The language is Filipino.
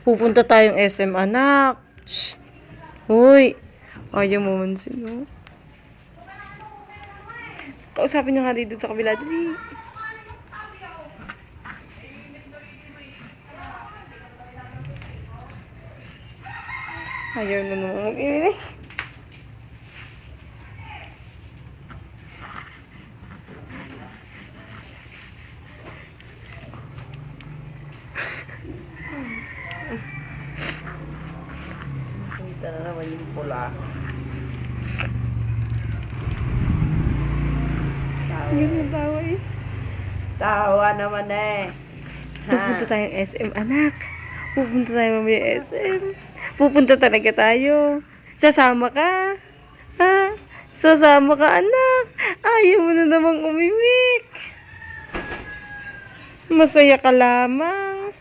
Pupunta tayong SM, anak. Shh. Hoy. Ayaw mo man sino. Kausapin niya nga dito sa kabila. Dali. Ayaw na naman mag-inig. Kita na naman yung pula. Yung nabawa eh. Tawa naman eh. Pupunta tayong SM, anak. Pupunta tayo mamaya SM. Pupunta talaga tayo. Sasama ka? Ha? Sasama ka, anak? Ayaw mo na namang umimik. Masaya ka lamang.